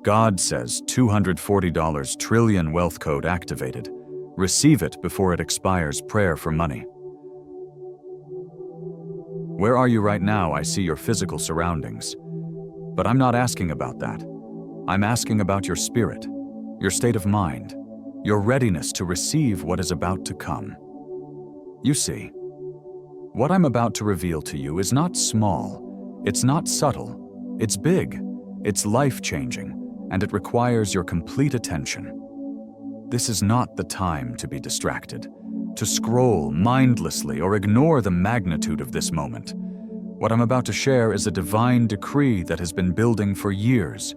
God says $240 trillion wealth code activated. Receive it before it expires. Prayer for money. Where are you right now? I see your physical surroundings. But I'm not asking about that. I'm asking about your spirit, your state of mind, your readiness to receive what is about to come. You see, what I'm about to reveal to you is not small, it's not subtle, it's big, it's life-changing, and it requires your complete attention. This is not the time to be distracted, to scroll mindlessly or ignore the magnitude of this moment. What I'm about to share is a divine decree that has been building for years,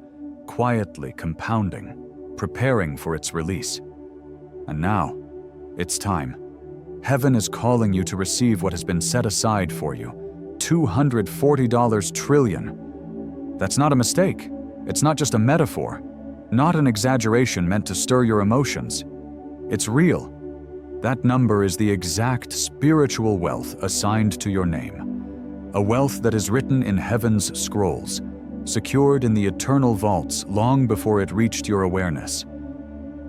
quietly compounding, preparing for its release. And now, it's time. Heaven is calling you to receive what has been set aside for you. $240 trillion. That's not a mistake. It's not just a metaphor, not an exaggeration meant to stir your emotions. It's real. That number is the exact spiritual wealth assigned to your name. A wealth that is written in heaven's scrolls, secured in the eternal vaults long before it reached your awareness.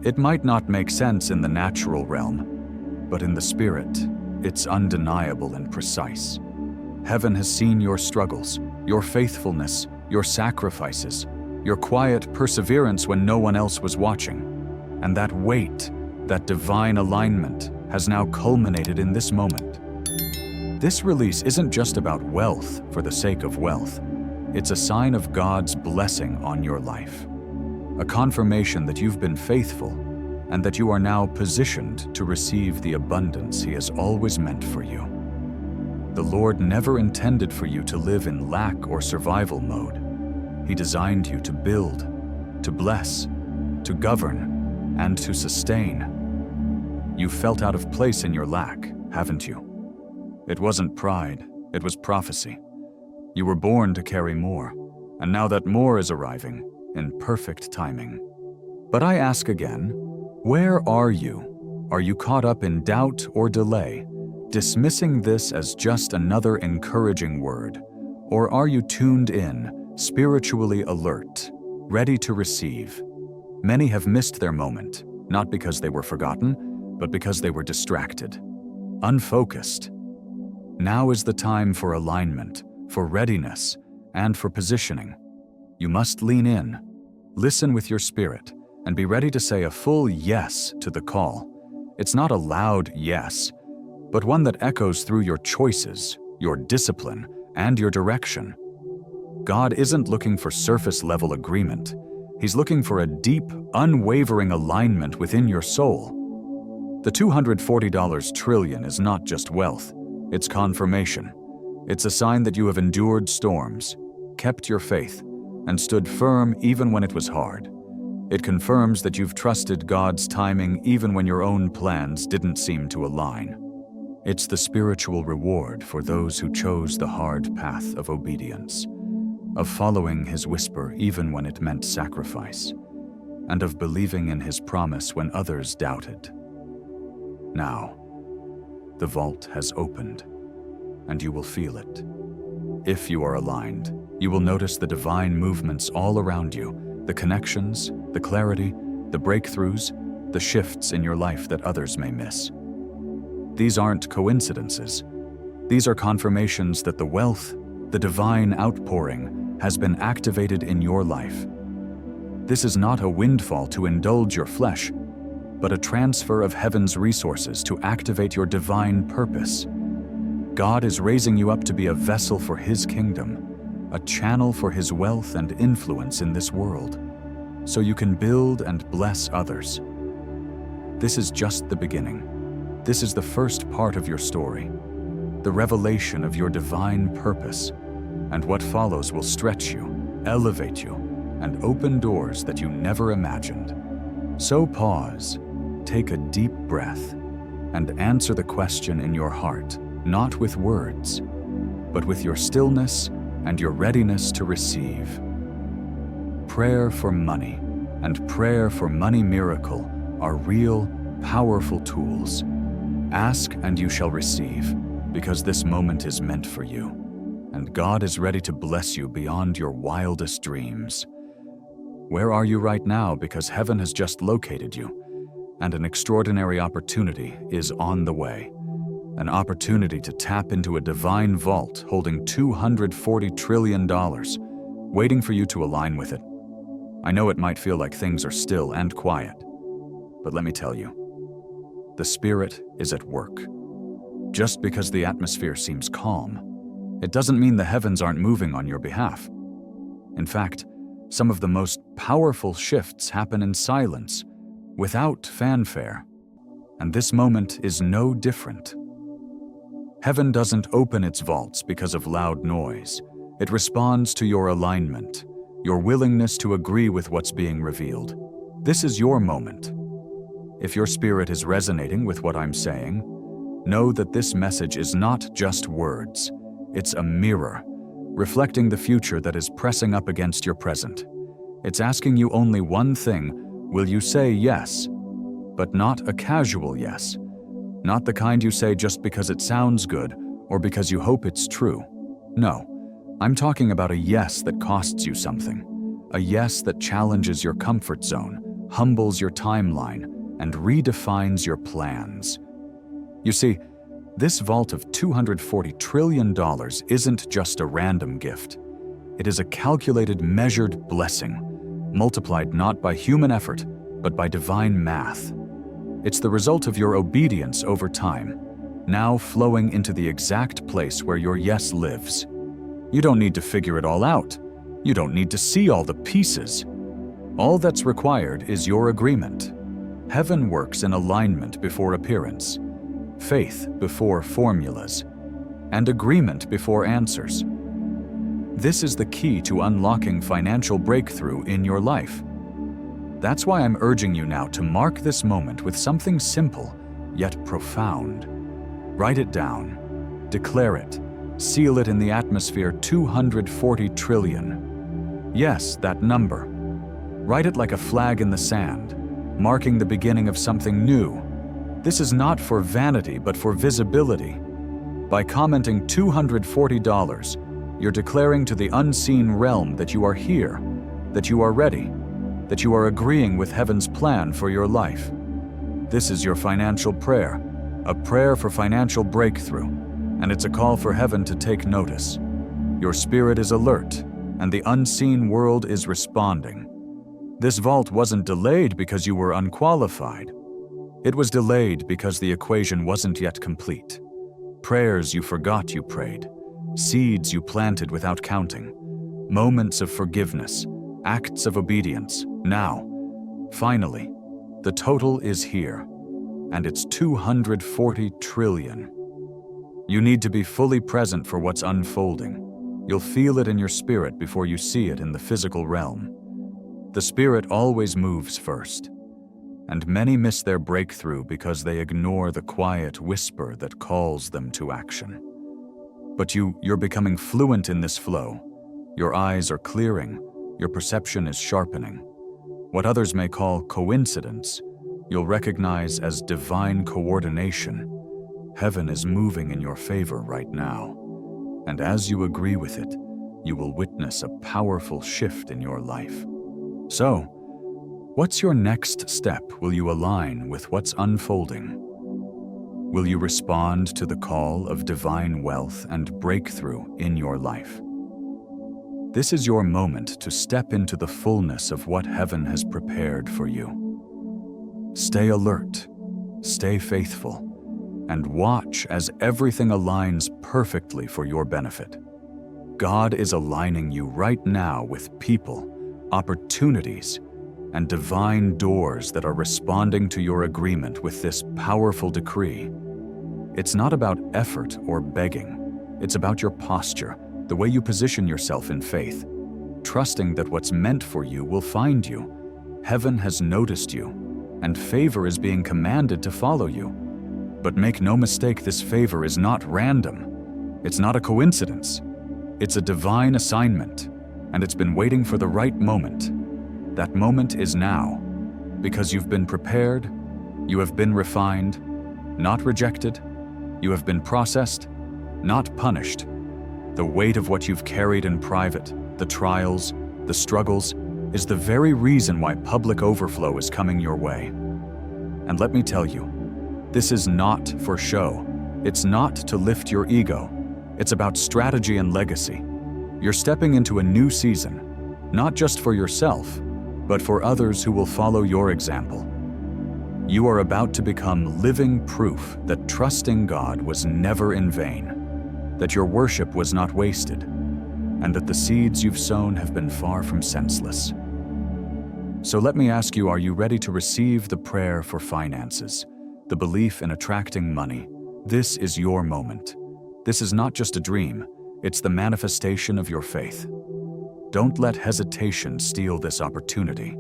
It might not make sense in the natural realm, but in the spirit, it's undeniable and precise. Heaven has seen your struggles, your faithfulness, your sacrifices, your quiet perseverance when no one else was watching. And that weight, that divine alignment, has now culminated in this moment. This release isn't just about wealth for the sake of wealth. It's a sign of God's blessing on your life. A confirmation that you've been faithful and that you are now positioned to receive the abundance He has always meant for you. The Lord never intended for you to live in lack or survival mode. He designed you to build, to bless, to govern, and to sustain. You felt out of place in your lack, haven't you? It wasn't pride, it was prophecy. You were born to carry more, and now that more is arriving in perfect timing. But I ask again, where are you? Are you caught up in doubt or delay, dismissing this as just another encouraging word? Or are you tuned in, spiritually alert, ready to receive? Many have missed their moment, not because they were forgotten, but because they were distracted, unfocused. Now is the time for alignment, for readiness, and for positioning. You must lean in, listen with your spirit, and be ready to say a full yes to the call. It's not a loud yes, but one that echoes through your choices, your discipline, and your direction. God isn't looking for surface-level agreement. He's looking for a deep, unwavering alignment within your soul. The $240 trillion is not just wealth, it's confirmation. It's a sign that you have endured storms, kept your faith, and stood firm even when it was hard. It confirms that you've trusted God's timing even when your own plans didn't seem to align. It's the spiritual reward for those who chose the hard path of obedience, of following His whisper even when it meant sacrifice, and of believing in His promise when others doubted. Now, the vault has opened, and you will feel it. If you are aligned, you will notice the divine movements all around you, the connections, the clarity, the breakthroughs, the shifts in your life that others may miss. These aren't coincidences. These are confirmations that the wealth, the divine outpouring, has been activated in your life. This is not a windfall to indulge your flesh, but a transfer of heaven's resources to activate your divine purpose. God is raising you up to be a vessel for His kingdom, a channel for His wealth and influence in this world, so you can build and bless others. This is just the beginning. This is the first part of your story, the revelation of your divine purpose, and what follows will stretch you, elevate you, and open doors that you never imagined. So pause, take a deep breath, and answer the question in your heart, not with words, but with your stillness and your readiness to receive. Prayer for money and prayer for money miracle are real, powerful tools. Ask and you shall receive, because this moment is meant for you, and God is ready to bless you beyond your wildest dreams. Where are you right now? Because heaven has just located you, and an extraordinary opportunity is on the way. An opportunity to tap into a divine vault holding $240 trillion, waiting for you to align with it. I know it might feel like things are still and quiet, but let me tell you, the Spirit is at work. Just because the atmosphere seems calm, it doesn't mean the heavens aren't moving on your behalf. In fact, some of the most powerful shifts happen in silence, without fanfare, and this moment is no different. Heaven doesn't open its vaults because of loud noise. It responds to your alignment, your willingness to agree with what's being revealed. This is your moment. If your spirit is resonating with what I'm saying, know that this message is not just words. It's a mirror, reflecting the future that is pressing up against your present. It's asking you only one thing: will you say yes? But not a casual yes. Not the kind you say just because it sounds good or because you hope it's true. No, I'm talking about a yes that costs you something. A yes that challenges your comfort zone, humbles your timeline, and redefines your plans. You see, this vault of $240 trillion isn't just a random gift. It is a calculated, measured blessing, multiplied not by human effort, but by divine math. It's the result of your obedience over time, now flowing into the exact place where your yes lives. You don't need to figure it all out. You don't need to see all the pieces. All that's required is your agreement. Heaven works in alignment before appearance, faith before formulas, and agreement before answers. This is the key to unlocking financial breakthrough in your life. That's why I'm urging you now to mark this moment with something simple, yet profound. Write it down, declare it, seal it in the atmosphere: 240 trillion. Yes, that number. Write it like a flag in the sand, marking the beginning of something new. This is not for vanity, but for visibility. By commenting $240, you're declaring to the unseen realm that you are here, that you are ready, that you are agreeing with heaven's plan for your life. This is your financial prayer, a prayer for financial breakthrough, and it's a call for heaven to take notice. Your spirit is alert, and the unseen world is responding. This vault wasn't delayed because you were unqualified. It was delayed because the equation wasn't yet complete. Prayers you forgot you prayed, seeds you planted without counting, moments of forgiveness, acts of obedience. Now, finally, the total is here, and it's 240 trillion. You need to be fully present for what's unfolding. You'll feel it in your spirit before you see it in the physical realm. The spirit always moves first, and many miss their breakthrough because they ignore the quiet whisper that calls them to action. But you're becoming fluent in this flow. Your eyes are clearing, your perception is sharpening. What others may call coincidence, you'll recognize as divine coordination. Heaven is moving in your favor right now, and as you agree with it, you will witness a powerful shift in your life. So, what's your next step? Will you align with what's unfolding? Will you respond to the call of divine wealth and breakthrough in your life? This is your moment to step into the fullness of what heaven has prepared for you. Stay alert, stay faithful, and watch as everything aligns perfectly for your benefit. God is aligning you right now with people, opportunities, and divine doors that are responding to your agreement with this powerful decree. It's not about effort or begging. It's about your posture, the way you position yourself in faith, trusting that what's meant for you will find you. Heaven has noticed you, and favor is being commanded to follow you. But make no mistake, this favor is not random. It's not a coincidence. It's a divine assignment, and it's been waiting for the right moment. That moment is now, because you've been prepared, you have been refined, not rejected, you have been processed, not punished. The weight of what you've carried in private, the trials, the struggles, is the very reason why public overflow is coming your way. And let me tell you, this is not for show. It's not to lift your ego. It's about strategy and legacy. You're stepping into a new season, not just for yourself, but for others who will follow your example. You are about to become living proof that trusting God was never in vain, that your worship was not wasted, and that the seeds you've sown have been far from senseless. So let me ask you, are you ready to receive the prayer for finances, the belief in attracting money? This is your moment. This is not just a dream, it's the manifestation of your faith. Don't let hesitation steal this opportunity.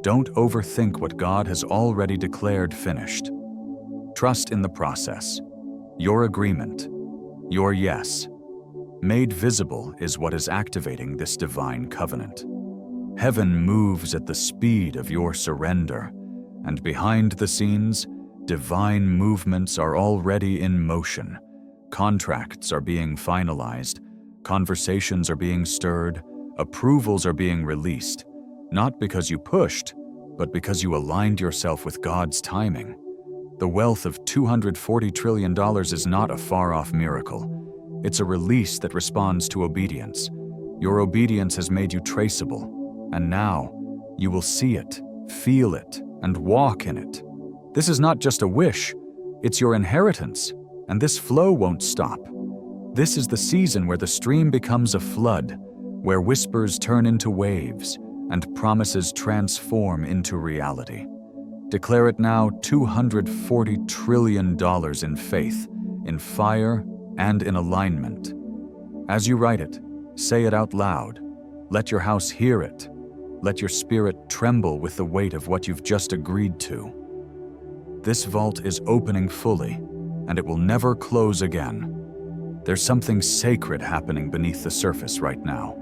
Don't overthink what God has already declared finished. Trust in the process. Your agreement, your yes, made visible is what is activating this divine covenant. Heaven moves at the speed of your surrender, and behind the scenes, divine movements are already in motion. Contracts are being finalized, conversations are being stirred, approvals are being released, not because you pushed, but because you aligned yourself with God's timing. The wealth of $240 trillion is not a far-off miracle. It's a release that responds to obedience. Your obedience has made you traceable, and now you will see it, feel it, and walk in it. This is not just a wish, it's your inheritance, and this flow won't stop. This is the season where the stream becomes a flood, where whispers turn into waves, and promises transform into reality. Declare it now, $240 trillion in faith, in fire, and in alignment. As you write it, say it out loud. Let your house hear it. Let your spirit tremble with the weight of what you've just agreed to. This vault is opening fully, and it will never close again. There's something sacred happening beneath the surface right now.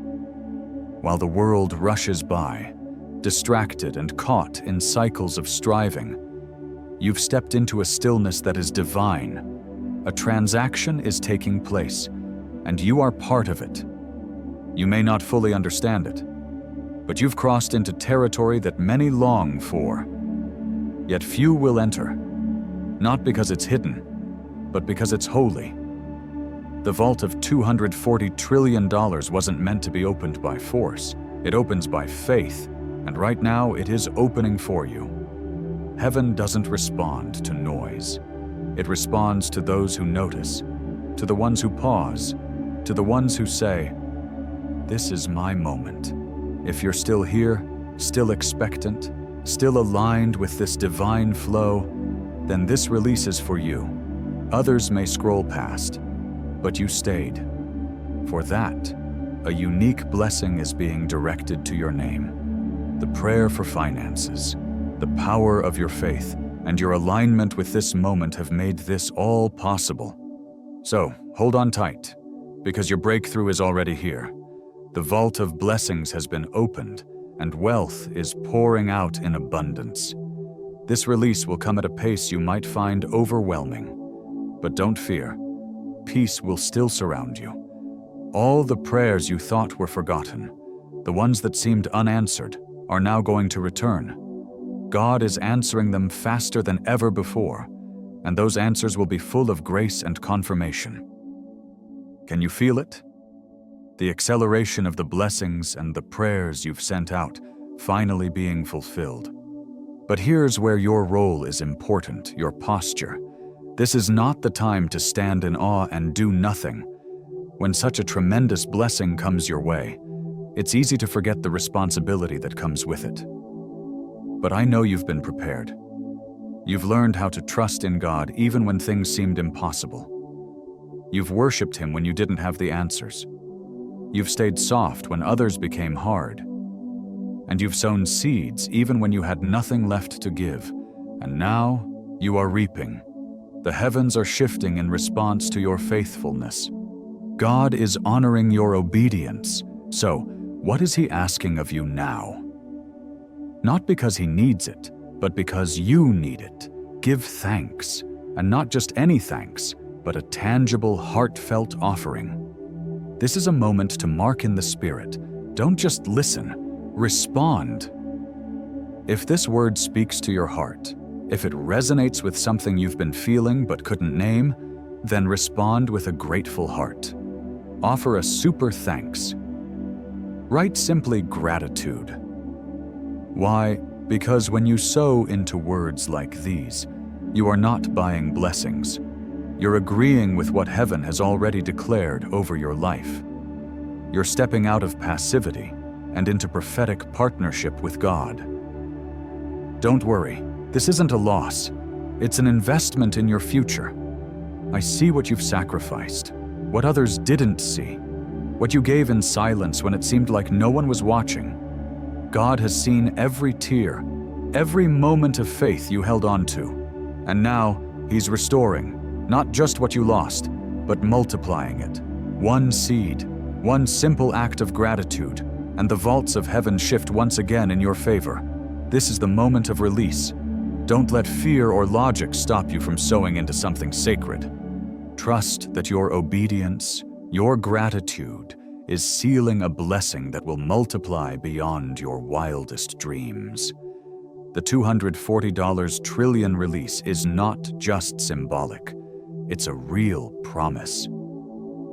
While the world rushes by, distracted and caught in cycles of striving, you've stepped into a stillness that is divine. A transaction is taking place, and you are part of it. You may not fully understand it, but you've crossed into territory that many long for. Yet few will enter, not because it's hidden, but because it's holy. The vault of $240 trillion wasn't meant to be opened by force. It opens by faith, and right now it is opening for you. Heaven doesn't respond to noise. It responds to those who notice, to the ones who pause, to the ones who say, "This is my moment." If you're still here, still expectant, still aligned with this divine flow, then this release is for you. Others may scroll past, but you stayed. For that, a unique blessing is being directed to your name. The prayer for finances, the power of your faith, and your alignment with this moment have made this all possible. So, hold on tight, because your breakthrough is already here. The vault of blessings has been opened, and wealth is pouring out in abundance. This release will come at a pace you might find overwhelming. But don't fear. Peace will still surround you. All the prayers you thought were forgotten, the ones that seemed unanswered, are now going to return. God is answering them faster than ever before, and those answers will be full of grace and confirmation. Can you feel it? The acceleration of the blessings and the prayers you've sent out finally being fulfilled. But here's where your role is important, your posture. This is not the time to stand in awe and do nothing. When such a tremendous blessing comes your way, it's easy to forget the responsibility that comes with it. But I know you've been prepared. You've learned how to trust in God even when things seemed impossible. You've worshipped Him when you didn't have the answers. You've stayed soft when others became hard. And you've sown seeds even when you had nothing left to give. And now you are reaping. The heavens are shifting in response to your faithfulness. God is honoring your obedience. So, what is He asking of you now? Not because He needs it, but because you need it. Give thanks, and not just any thanks, but a tangible, heartfelt offering. This is a moment to mark in the Spirit. Don't just listen, Respond. If this word speaks to your heart, if it resonates with something you've been feeling but couldn't name, then respond with a grateful heart. Offer a super thanks. Write simply gratitude. Why? Because when you sow into words like these, you are not buying blessings. You're agreeing with what heaven has already declared over your life. You're stepping out of passivity and into prophetic partnership with God. Don't worry, this isn't a loss. It's an investment in your future. I see what you've sacrificed, what others didn't see, what you gave in silence when it seemed like no one was watching. God has seen every tear, every moment of faith you held on to, and now He's restoring, not just what you lost, but multiplying it. One seed, one simple act of gratitude, and the vaults of heaven shift once again in your favor. This is the moment of release. Don't let fear or logic stop you from sowing into something sacred. Trust that your obedience, your gratitude, is sealing a blessing that will multiply beyond your wildest dreams. The $240 trillion release is not just symbolic. It's a real promise.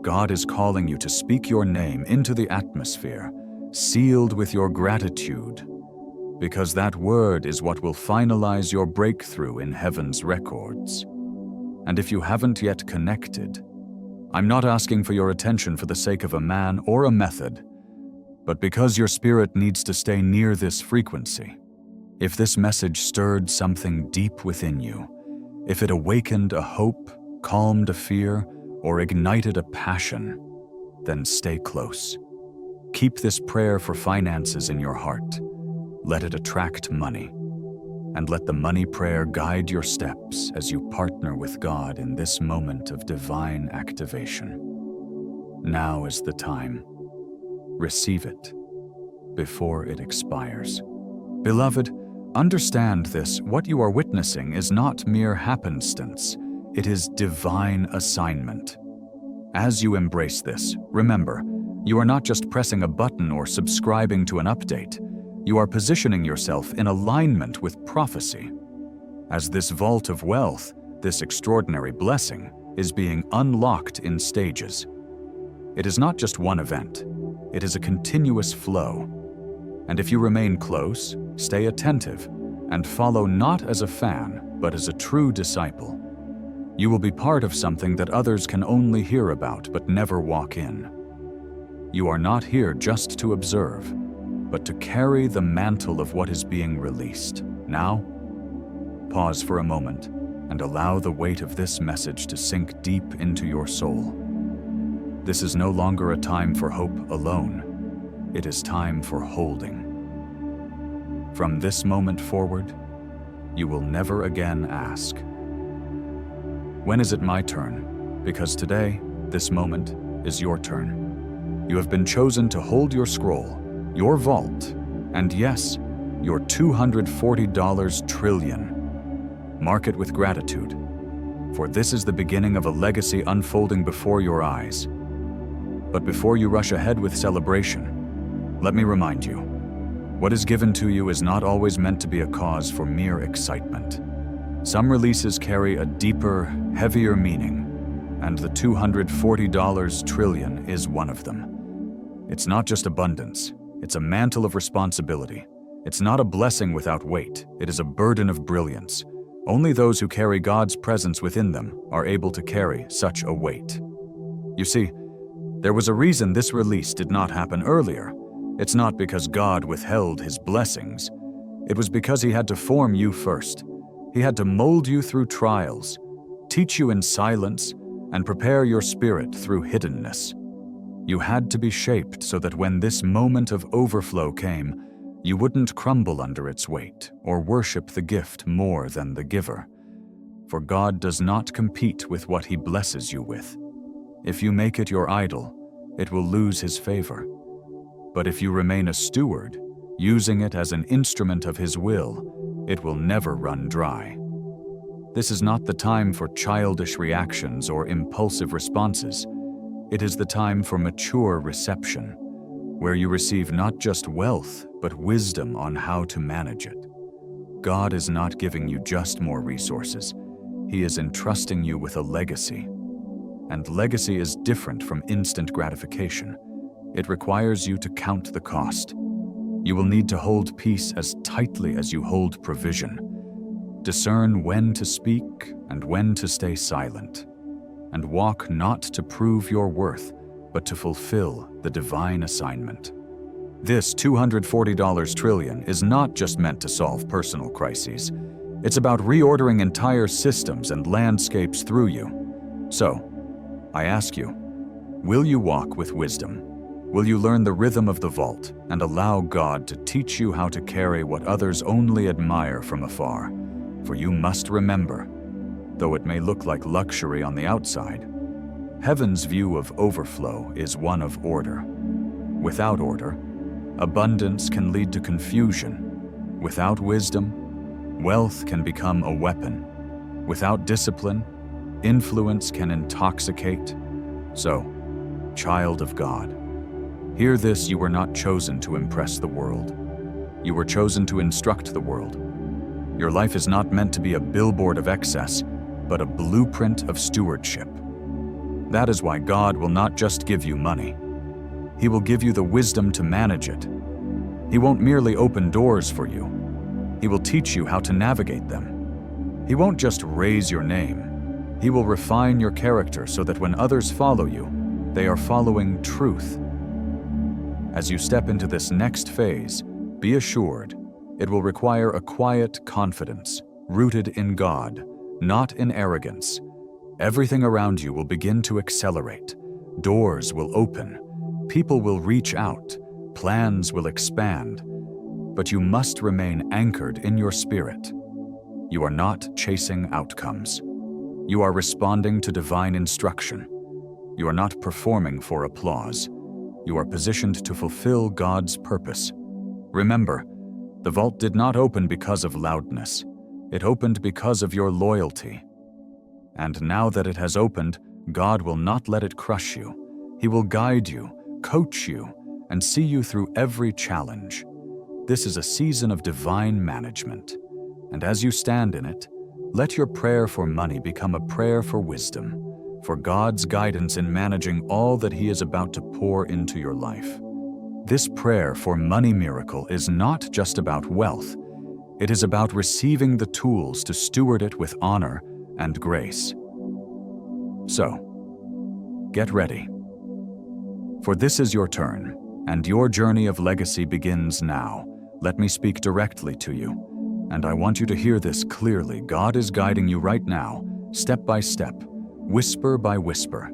God is calling you to speak your name into the atmosphere, sealed with your gratitude, because that word is what will finalize your breakthrough in heaven's records. And if you haven't yet connected, I'm not asking for your attention for the sake of a man or a method, but because your spirit needs to stay near this frequency. If this message stirred something deep within you, if it awakened a hope, calmed a fear, or ignited a passion, then stay close. Keep this prayer for finances in your heart. Let it attract money, and let the money prayer guide your steps as you partner with God in this moment of divine activation. Now is the time. Receive it before it expires. Beloved, understand this: what you are witnessing is not mere happenstance. It is divine assignment. As you embrace this, remember, you are not just pressing a button or subscribing to an update. You are positioning yourself in alignment with prophecy. As this vault of wealth, this extraordinary blessing, is being unlocked in stages. It is not just one event. It is a continuous flow. And if you remain close, stay attentive, and follow not as a fan, but as a true disciple, you will be part of something that others can only hear about but never walk in. You are not here just to observe, but to carry the mantle of what is being released. Now, pause for a moment and allow the weight of this message to sink deep into your soul. This is no longer a time for hope alone. It is time for holding. From this moment forward, you will never again ask, "When is it my turn?" Because today, this moment, is your turn. You have been chosen to hold your scroll, your vault, and yes, your $240 trillion. Mark it with gratitude, for this is the beginning of a legacy unfolding before your eyes. But before you rush ahead with celebration, let me remind you, what is given to you is not always meant to be a cause for mere excitement. Some releases carry a deeper, heavier meaning, and the $240 trillion is one of them. It's not just abundance, it's a mantle of responsibility. It's not a blessing without weight, it is a burden of brilliance. Only those who carry God's presence within them are able to carry such a weight. You see, there was a reason this release did not happen earlier. It's not because God withheld His blessings. It was because He had to form you first. He had to mold you through trials, teach you in silence, and prepare your spirit through hiddenness. You had to be shaped so that when this moment of overflow came, you wouldn't crumble under its weight or worship the gift more than the giver. For God does not compete with what He blesses you with. If you make it your idol, it will lose His favor. But if you remain a steward, using it as an instrument of His will, it will never run dry. This is not the time for childish reactions or impulsive responses. It is the time for mature reception, where you receive not just wealth, but wisdom on how to manage it. God is not giving you just more resources. He is entrusting you with a legacy. And legacy is different from instant gratification. It requires you to count the cost. You will need to hold peace as tightly as you hold provision. Discern when to speak and when to stay silent. And walk not to prove your worth, but to fulfill the divine assignment. This $240 trillion is not just meant to solve personal crises. It's about reordering entire systems and landscapes through you. So, I ask you, will you walk with wisdom? Will you learn the rhythm of the vault and allow God to teach you how to carry what others only admire from afar? For you must remember, though it may look like luxury on the outside, heaven's view of overflow is one of order. Without order, abundance can lead to confusion. Without wisdom, wealth can become a weapon. Without discipline, influence can intoxicate. So, child of God, hear this: you were not chosen to impress the world. You were chosen to instruct the world. Your life is not meant to be a billboard of excess, but a blueprint of stewardship. That is why God will not just give you money. He will give you the wisdom to manage it. He won't merely open doors for you. He will teach you how to navigate them. He won't just raise your name. He will refine your character so that when others follow you, they are following truth. As you step into this next phase, be assured it will require a quiet confidence rooted in God, not in arrogance. Everything around you will begin to accelerate. Doors will open. People will reach out. Plans will expand. But you must remain anchored in your spirit. You are not chasing outcomes. You are responding to divine instruction. You are not performing for applause. You are positioned to fulfill God's purpose. Remember, the vault did not open because of loudness. It opened because of your loyalty. And now that it has opened, God will not let it crush you. He will guide you, coach you, and see you through every challenge. This is a season of divine management. And as you stand in it, let your prayer for money become a prayer for wisdom, for God's guidance in managing all that He is about to pour into your life. This prayer for money miracle is not just about wealth. It is about receiving the tools to steward it with honor and grace. So, get ready. For this is your turn, and your journey of legacy begins now. Let me speak directly to you. And I want you to hear this clearly. God is guiding you right now, step by step, whisper by whisper.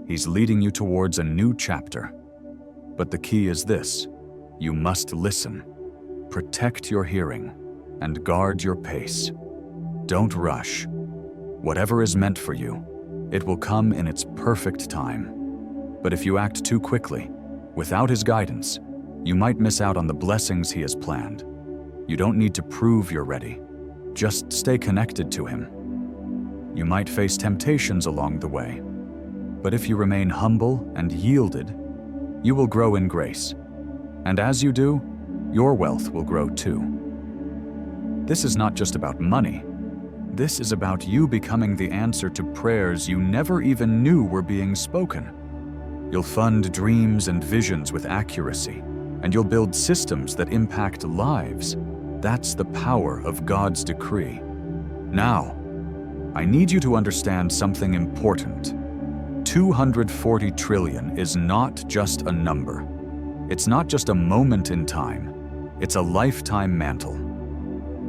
He's leading you towards a new chapter. But the key is this: you must listen. Protect your hearing and guard your pace. Don't rush. Whatever is meant for you, it will come in its perfect time. But if you act too quickly, without His guidance, you might miss out on the blessings He has planned. You don't need to prove you're ready. Just stay connected to Him. You might face temptations along the way, but if you remain humble and yielded, you will grow in grace. And as you do, your wealth will grow too. This is not just about money. This is about you becoming the answer to prayers you never even knew were being spoken. You'll fund dreams and visions with accuracy, and you'll build systems that impact lives. That's the power of God's decree. Now, I need you to understand something important. 240 trillion is not just a number. It's not just a moment in time. It's a lifetime mantle.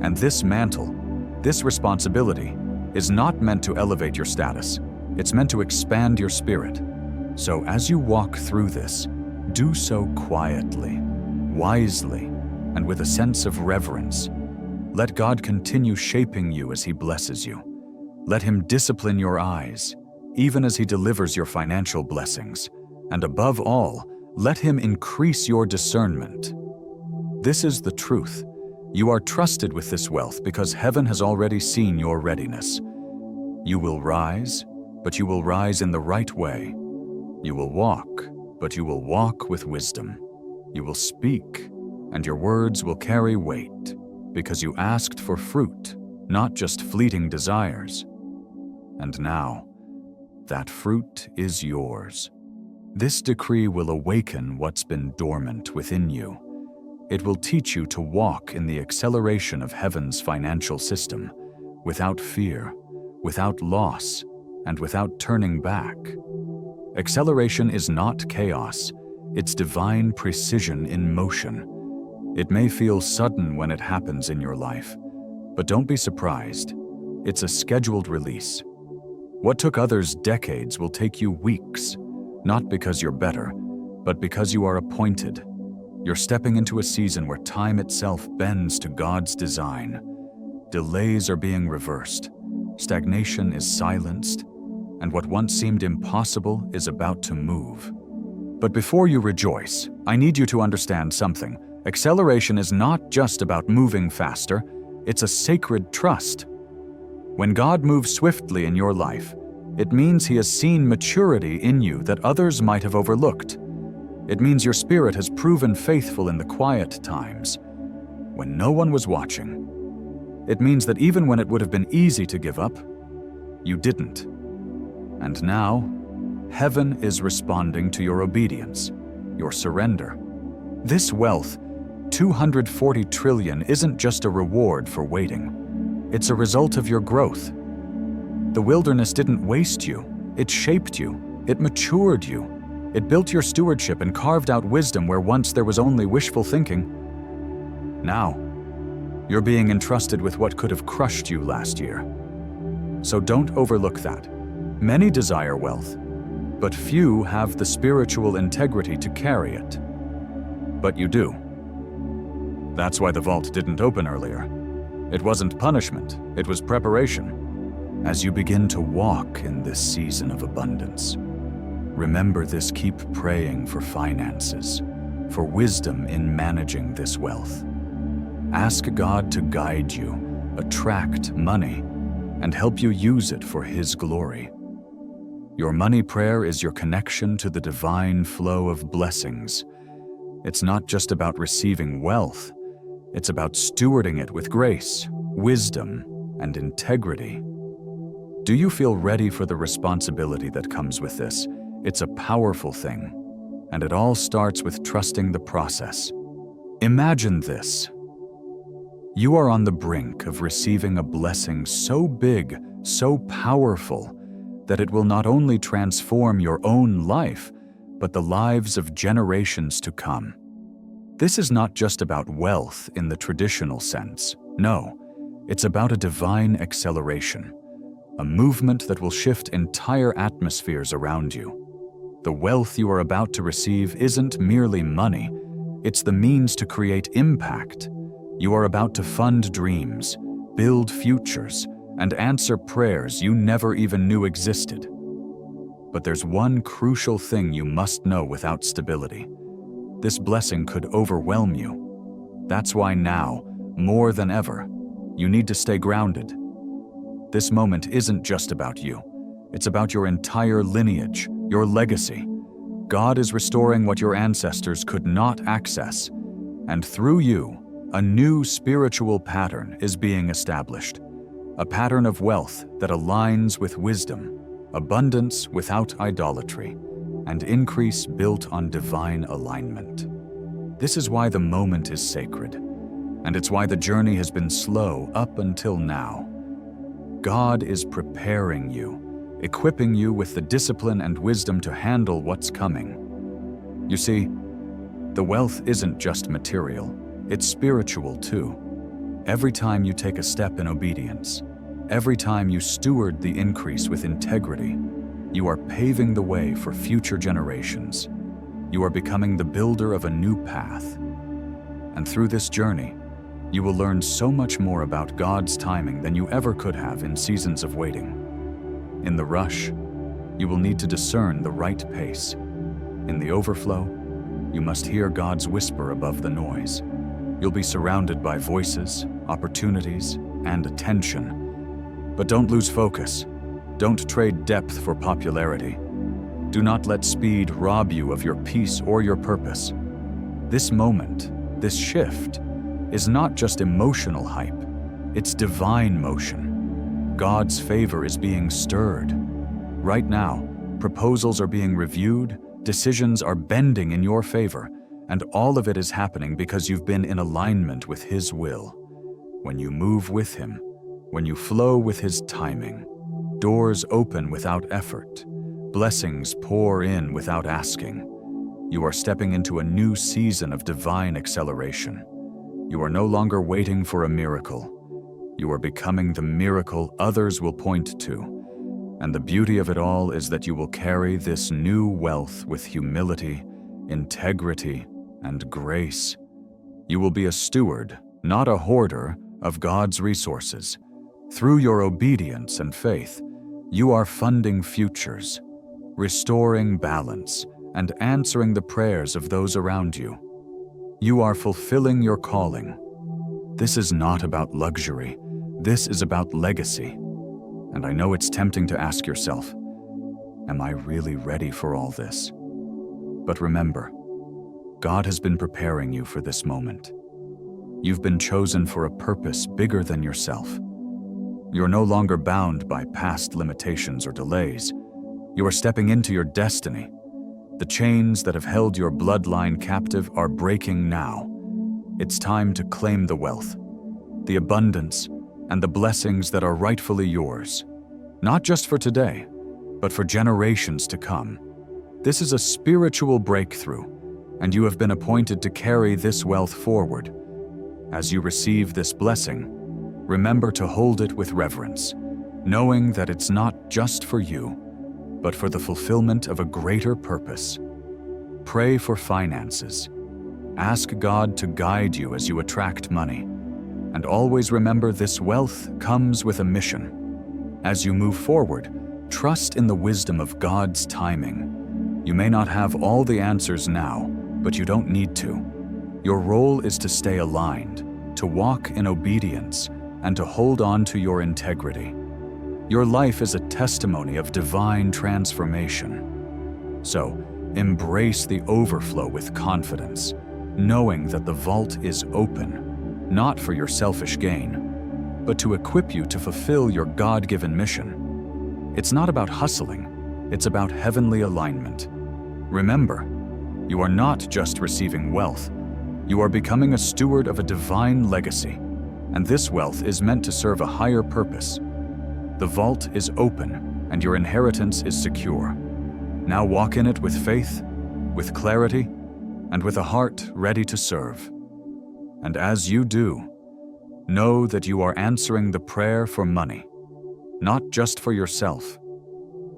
And this mantle, this responsibility, is not meant to elevate your status. It's meant to expand your spirit. So as you walk through this, do so quietly, wisely, and with a sense of reverence. Let God continue shaping you as He blesses you. Let Him discipline your eyes, even as He delivers your financial blessings. And above all, let Him increase your discernment. This is the truth. You are trusted with this wealth because heaven has already seen your readiness. You will rise, but you will rise in the right way. You will walk, but you will walk with wisdom. You will speak, and your words will carry weight because you asked for fruit, not just fleeting desires. And now, that fruit is yours. This decree will awaken what's been dormant within you. It will teach you to walk in the acceleration of heaven's financial system, without fear, without loss, and without turning back. Acceleration is not chaos, it's divine precision in motion. It may feel sudden when it happens in your life, but don't be surprised. It's a scheduled release. What took others decades will take you weeks, not because you're better, but because you are appointed. You're stepping into a season where time itself bends to God's design. Delays are being reversed, stagnation is silenced, and what once seemed impossible is about to move. But before you rejoice, I need you to understand something. Acceleration is not just about moving faster, it's a sacred trust. When God moves swiftly in your life, it means He has seen maturity in you that others might have overlooked. It means your spirit has proven faithful in the quiet times, when no one was watching. It means that even when it would have been easy to give up, you didn't. And now, heaven is responding to your obedience, your surrender. This wealth, 240 trillion, isn't just a reward for waiting. It's a result of your growth. The wilderness didn't waste you. It shaped you. It matured you. It built your stewardship and carved out wisdom where once there was only wishful thinking. Now, you're being entrusted with what could have crushed you last year. So don't overlook that. Many desire wealth, but few have the spiritual integrity to carry it. But you do. That's why the vault didn't open earlier. It wasn't punishment, it was preparation. As you begin to walk in this season of abundance, remember this: keep praying for finances, for wisdom in managing this wealth. Ask God to guide you, attract money, and help you use it for His glory. Your money prayer is your connection to the divine flow of blessings. It's not just about receiving wealth, it's about stewarding it with grace, wisdom, and integrity. Do you feel ready for the responsibility that comes with this? It's a powerful thing, and it all starts with trusting the process. Imagine this. You are on the brink of receiving a blessing so big, so powerful, that it will not only transform your own life, but the lives of generations to come. This is not just about wealth in the traditional sense. No, it's about a divine acceleration, a movement that will shift entire atmospheres around you. The wealth you are about to receive isn't merely money, it's the means to create impact. You are about to fund dreams, build futures, and answer prayers you never even knew existed. But there's one crucial thing you must know without stability. This blessing could overwhelm you. That's why now, more than ever, you need to stay grounded. This moment isn't just about you. It's about your entire lineage, your legacy. God is restoring what your ancestors could not access, and through you, a new spiritual pattern is being established. A pattern of wealth that aligns with wisdom, abundance without idolatry, and increase built on divine alignment. This is why the moment is sacred, and it's why the journey has been slow up until now. God is preparing you, equipping you with the discipline and wisdom to handle what's coming. You see, the wealth isn't just material, it's spiritual too. Every time you take a step in obedience, every time you steward the increase with integrity, you are paving the way for future generations. You are becoming the builder of a new path. And through this journey, you will learn so much more about God's timing than you ever could have in seasons of waiting. In the rush, you will need to discern the right pace. In the overflow, you must hear God's whisper above the noise. You'll be surrounded by voices, opportunities, and attention. But don't lose focus. Don't trade depth for popularity. Do not let speed rob you of your peace or your purpose. This moment, This shift is not just emotional hype, it's divine motion. God's favor is being stirred. Right now, proposals are being reviewed, decisions are bending in your favor, and all of it is happening because you've been in alignment with His will. When you move with Him, when you flow with His timing, doors open without effort, blessings pour in without asking. You are stepping into a new season of divine acceleration. You are no longer waiting for a miracle. You are becoming the miracle others will point to. And the beauty of it all is that you will carry this new wealth with humility, integrity, and grace. You will be a steward, not a hoarder, of God's resources. Through your obedience and faith, you are funding futures, restoring balance, and answering the prayers of those around you. You are fulfilling your calling. This is not about luxury. This is about legacy. And I know it's tempting to ask yourself, am I really ready for all this? But remember, God has been preparing you for this moment. You've been chosen for a purpose bigger than yourself. You're no longer bound by past limitations or delays. You are stepping into your destiny. The chains that have held your bloodline captive are breaking now. It's time to claim the wealth, the abundance, and the blessings that are rightfully yours. Not just for today, but for generations to come. This is a spiritual breakthrough, and you have been appointed to carry this wealth forward. As you receive this blessing, remember to hold it with reverence, knowing that it's not just for you, but for the fulfillment of a greater purpose. Pray for finances. Ask God to guide you as you attract money. And always remember this wealth comes with a mission. As you move forward, trust in the wisdom of God's timing. You may not have all the answers now, but you don't need to. Your role is to stay aligned, to walk in obedience, and to hold on to your integrity. Your life is a testimony of divine transformation. So, embrace the overflow with confidence, knowing that the vault is open, not for your selfish gain, but to equip you to fulfill your God-given mission. It's not about hustling, it's about heavenly alignment. Remember, you are not just receiving wealth, you are becoming a steward of a divine legacy, and this wealth is meant to serve a higher purpose. The vault is open, and your inheritance is secure. Now walk in it with faith, with clarity, and with a heart ready to serve. And as you do, know that you are answering the prayer for money, not just for yourself,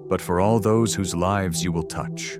but for all those whose lives you will touch.